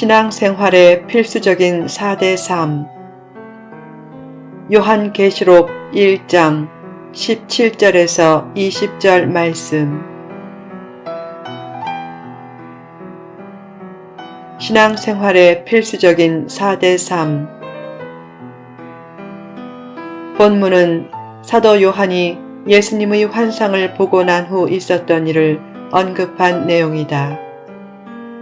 신앙생활의 필수적인 4대 삶. 요한계시록 1장 17절에서 20절 말씀. 신앙생활의 필수적인 4대 삶. 본문은 사도 요한이 예수님의 환상을 보고 난 후 있었던 일을 언급한 내용이다.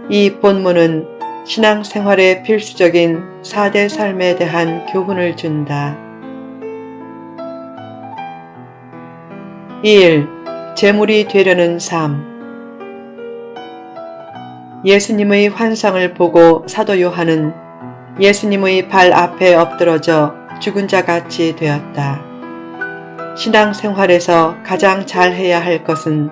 이 본문은 신앙생활의 필수적인 4대 삶에 대한 교훈을 준다. 1. 제물이 되려는 삶. 예수님의 환상을 보고 사도 요한은 예수님의 발 앞에 엎드러져 죽은 자 같이 되었다. 신앙생활에서 가장 잘해야 할 것은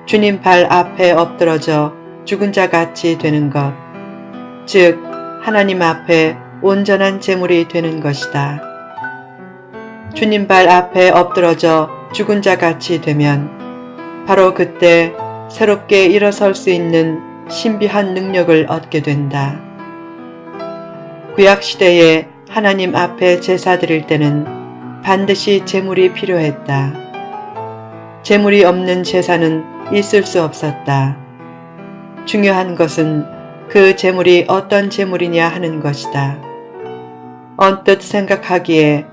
주님 발 앞에 엎드러져 죽은 자 같이 되는 것, 즉 하나님 앞에 온전한 제물이 되는 것이다. 주님 발 앞에 엎드러져 죽은 자 같이 되면 바로 그때 새롭게 일어설 수 있는 신비한 능력을 얻게 된다. 구약시대에 하나님 앞에 제사 드릴 때는 반드시 제물이 필요했다. 제물이 없는 제사는 있을 수 없었다. 중요한 것은 그 제물이 어떤 제물이냐 하는 것이다. 언뜻 생각하기에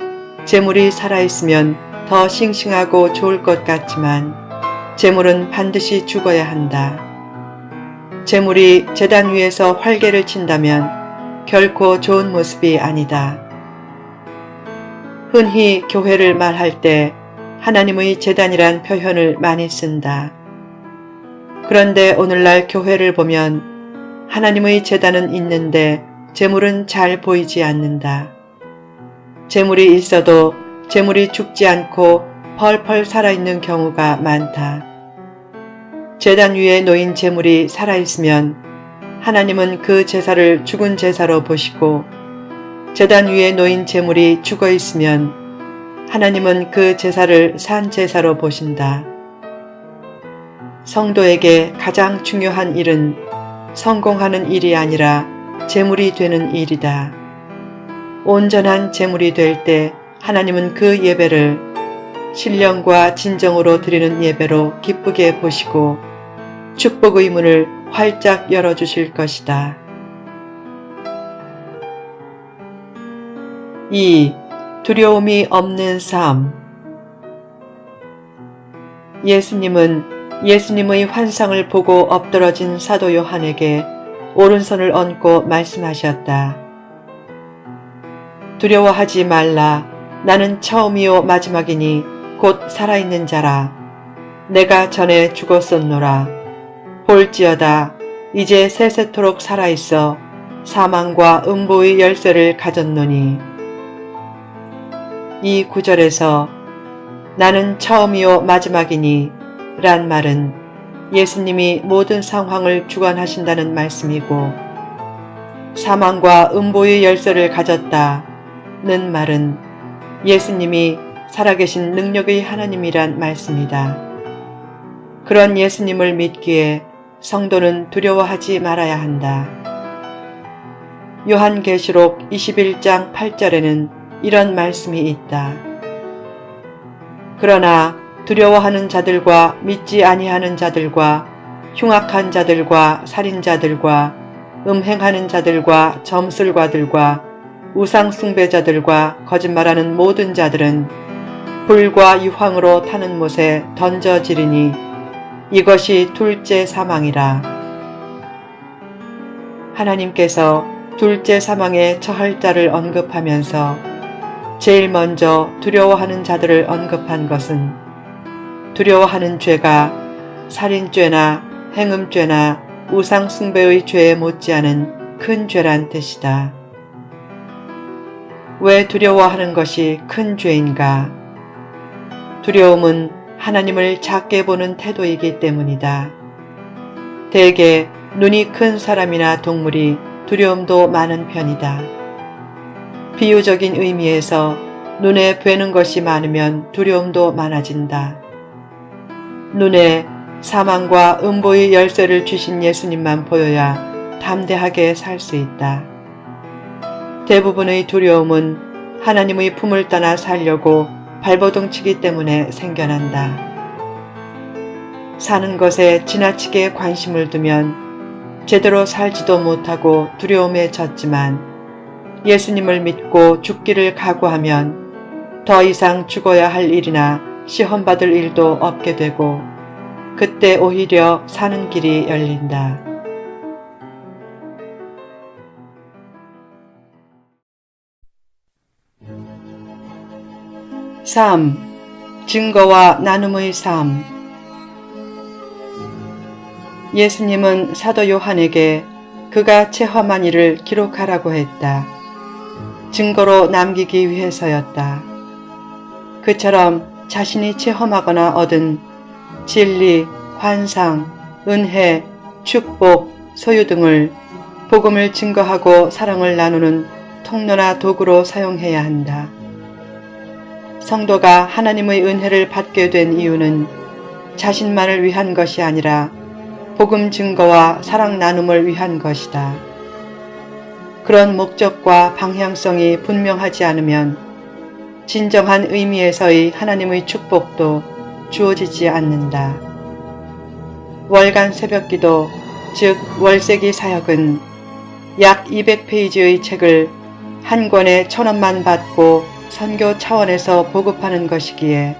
제물이 살아있으면 더 싱싱하고 좋을 것 같지만 제물은 반드시 죽어야 한다. 제물이 제단 위에서 활개를 친다면 결코 좋은 모습이 아니다. 흔히 교회를 말할 때 하나님의 제단이란 표현을 많이 쓴다. 그런데 오늘날 교회를 보면 하나님의 제단은 있는데 제물은 잘 보이지 않는다. 제물이 있어도 제물이 죽지 않고 펄펄 살아있는 경우가 많다. 제단 위에 놓인 제물이 살아있으면 하나님은 그 제사를 죽은 제사로 보시고 제단 위에 놓인 제물이 죽어 있으면 하나님은 그 제사를 산 제사로 보신다. 성도에게 가장 중요한 일은 성공하는 일이 아니라 제물이 되는 일이다. 온전한 제물이 될 때 하나님은 그 예배를 신령과 진정으로 드리는 예배로 기쁘게 보시고 축복의 문을 활짝 열어주실 것이다. 2. 두려움이 없는 삶. 예수님은 예수님의 환상을 보고 엎드러진 사도 요한에게 오른손을 얹고 말씀하셨다. 두려워하지 말라. 나는 처음이요 마지막이니 곧 살아있는 자라. 내가 전에 죽었었노라. 볼지어다 이제 세세토록 살아있어 사망과 음보의 열쇠를 가졌노니. 이 구절에서 나는 처음이요 마지막이니 란 말은 예수님이 모든 상황을 주관하신다는 말씀이고, 사망과 음보의 열쇠를 가졌다는 말은 예수님이 살아계신 능력의 하나님이란 말씀이다. 그런 예수님을 믿기에 성도는 두려워하지 말아야 한다. 요한계시록 21장 8절에는 이런 말씀이 있다. 그러나 두려워하는 자들과 믿지 아니하는 자들과 흉악한 자들과 살인자들과 음행하는 자들과 점술가들과 우상숭배자들과 거짓말하는 모든 자들은 불과 유황으로 타는 못에 던져지리니 이것이 둘째 사망이라. 하나님께서 둘째 사망에 처할 자를 언급하면서 제일 먼저 두려워하는 자들을 언급한 것은 두려워하는 죄가 살인죄나 행음죄나 우상숭배의 죄에 못지않은 큰 죄란 뜻이다. 왜 두려워하는 것이 큰 죄인가? 두려움은 하나님을 작게 보는 태도이기 때문이다. 대개 눈이 큰 사람이나 동물이 두려움도 많은 편이다. 비유적인 의미에서 눈에 뵈는 것이 많으면 두려움도 많아진다. 눈에 사망과 음보의 열쇠를 주신 예수님만 보여야 담대하게 살 수 있다. 대부분의 두려움은 하나님의 품을 떠나 살려고 발버둥치기 때문에 생겨난다. 사는 것에 지나치게 관심을 두면 제대로 살지도 못하고 두려움에 젖지만 예수님을 믿고 죽기를 각오하면 더 이상 죽어야 할 일이나 시험받을 일도 없게 되고 그때 오히려 사는 길이 열린다. 3. 증거와 나눔의 삶. 예수님은 사도 요한에게 그가 체험한 일을 기록하라고 했다. 증거로 남기기 위해서였다. 그처럼 자신이 체험하거나 얻은 진리, 환상, 은혜, 축복, 소유 등을 복음을 증거하고 사랑을 나누는 통로나 도구로 사용해야 한다. 성도가 하나님의 은혜를 받게 된 이유는 자신만을 위한 것이 아니라 복음 증거와 사랑 나눔을 위한 것이다. 그런 목적과 방향성이 분명하지 않으면 진정한 의미에서의 하나님의 축복도 주어지지 않는다. 월간 새벽기도, 즉 월세기 사역은 약 200페이지의 책을 한 권에 1,000원만 받고 선교 차원에서 보급하는 것이기에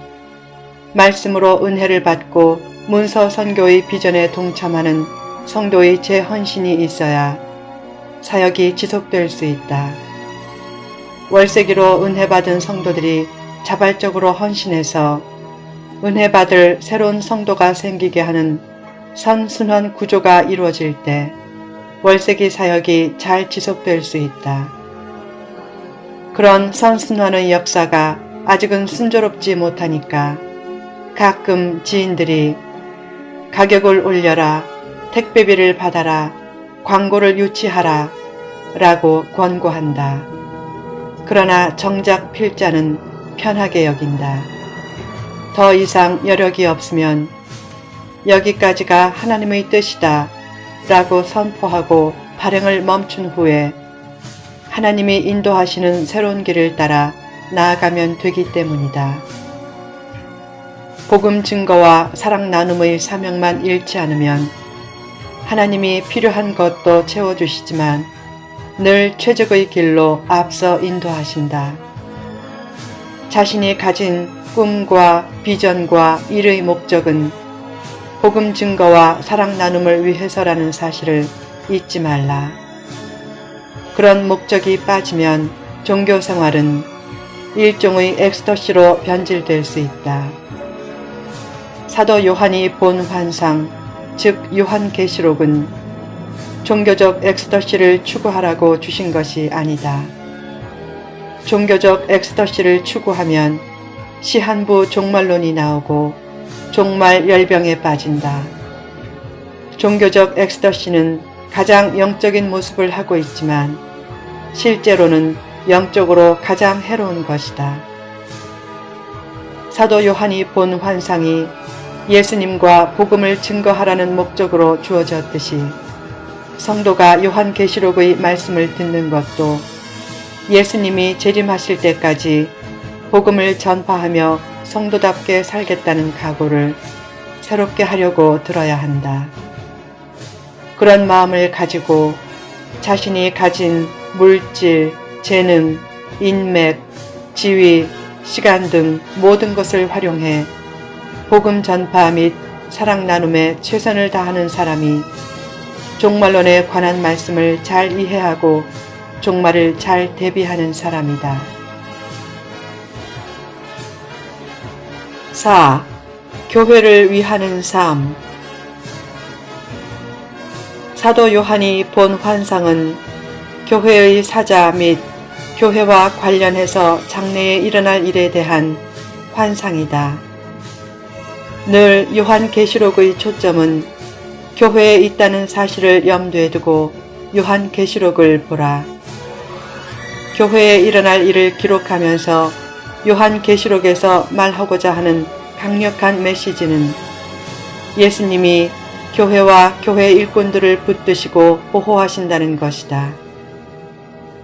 말씀으로 은혜를 받고 문서 선교의 비전에 동참하는 성도의 재헌신이 있어야 사역이 지속될 수 있다. 월세기로 은혜 받은 성도들이 자발적으로 헌신해서 은혜 받을 새로운 성도가 생기게 하는 선순환 구조가 이루어질 때 월세기 사역이 잘 지속될 수 있다. 그런 선순환의 역사가 아직은 순조롭지 못하니까 가끔 지인들이 가격을 올려라, 택배비를 받아라, 광고를 유치하라 라고 권고한다. 그러나 정작 필자는 편하게 여긴다. 더 이상 여력이 없으면 여기까지가 하나님의 뜻이다 라고 선포하고 발행을 멈춘 후에 하나님이 인도하시는 새로운 길을 따라 나아가면 되기 때문이다. 복음 증거와 사랑 나눔의 사명만 잃지 않으면 하나님이 필요한 것도 채워주시지만 늘 최적의 길로 앞서 인도하신다. 자신이 가진 꿈과 비전과 일의 목적은 복음 증거와 사랑 나눔을 위해서라는 사실을 잊지 말라. 그런 목적이 빠지면 종교 생활은 일종의 엑스터시로 변질될 수 있다. 사도 요한이 본 환상, 즉 요한계시록은 종교적 엑스터시를 추구하라고 주신 것이 아니다. 종교적 엑스터시를 추구하면 시한부 종말론이 나오고 종말 열병에 빠진다. 종교적 엑스터시는 가장 영적인 모습을 하고 있지만 실제로는 영적으로 가장 해로운 것이다. 사도 요한이 본 환상이 예수님과 복음을 증거하라는 목적으로 주어졌듯이 성도가 요한계시록의 말씀을 듣는 것도 예수님이 재림하실 때까지 복음을 전파하며 성도답게 살겠다는 각오를 새롭게 하려고 들어야 한다. 그런 마음을 가지고 자신이 가진 물질, 재능, 인맥, 지위, 시간 등 모든 것을 활용해 복음 전파 및 사랑 나눔에 최선을 다하는 사람이 종말론에 관한 말씀을 잘 이해하고 종말을 잘 대비하는 사람이다. 4. 교회를 위하는 삶. 사도 요한이 본 환상은 교회의 사자 및 교회와 관련해서 장래에 일어날 일에 대한 환상이다. 늘 요한계시록의 초점은 교회에 있다는 사실을 염두에 두고 요한계시록을 보라. 교회에 일어날 일을 기록하면서 요한계시록에서 말하고자 하는 강력한 메시지는 예수님이 교회와 교회 일꾼들을 붙드시고 보호하신다는 것이다.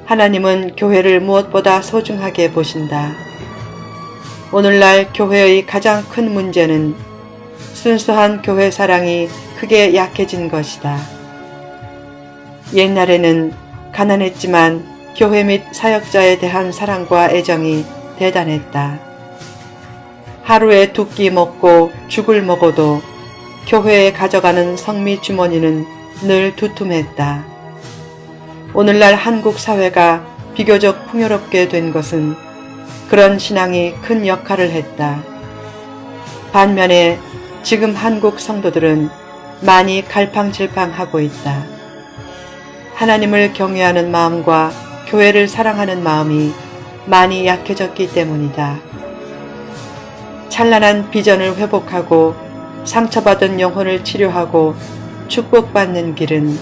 하나님은 교회를 무엇보다 소중하게 보신다. 오늘날 교회의 가장 큰 문제는 순수한 교회 사랑이 크게 약해진 것이다. 옛날에는 가난했지만 교회 및 사역자에 대한 사랑과 애정이 대단했다. 하루에 2끼 먹고 죽을 먹어도 교회에 가져가는 성미 주머니는 늘 두툼했다. 오늘날 한국 사회가 비교적 풍요롭게 된 것은 그런 신앙이 큰 역할을 했다. 반면에 지금 한국 성도들은 많이 갈팡질팡하고 있다. 하나님을 경외하는 마음과 교회를 사랑하는 마음이 많이 약해졌기 때문이다. 찬란한 비전을 회복하고 상처받은 영혼을 치료하고 축복받는 길은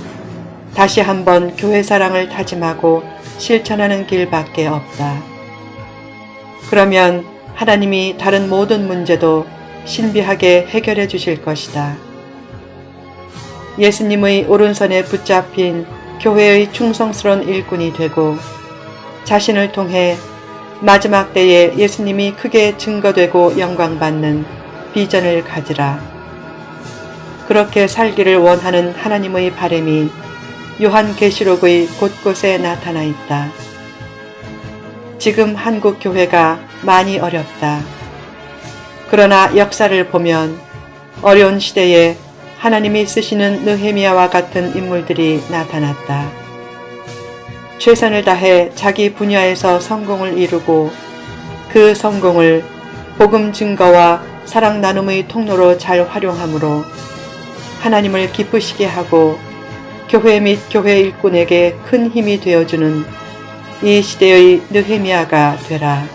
다시 한번 교회 사랑을 다짐하고 실천하는 길밖에 없다. 그러면 하나님이 다른 모든 문제도 신비하게 해결해 주실 것이다. 예수님의 오른손에 붙잡힌 교회의 충성스러운 일꾼이 되고 자신을 통해 마지막 때에 예수님이 크게 증거되고 영광받는 비전을 가지라. 그렇게 살기를 원하는 하나님의 바람이 요한계시록의 곳곳에 나타나 있다. 지금 한국 교회가 많이 어렵다. 그러나 역사를 보면 어려운 시대에 하나님이 쓰시는 느헤미야와 같은 인물들이 나타났다. 최선을 다해 자기 분야에서 성공을 이루고 그 성공을 복음 증거와 사랑 나눔의 통로로 잘 활용함으로 하나님을 기쁘시게 하고 교회 및 교회 일꾼에게 큰 힘이 되어주는 이 시대의 느헤미야가 되라.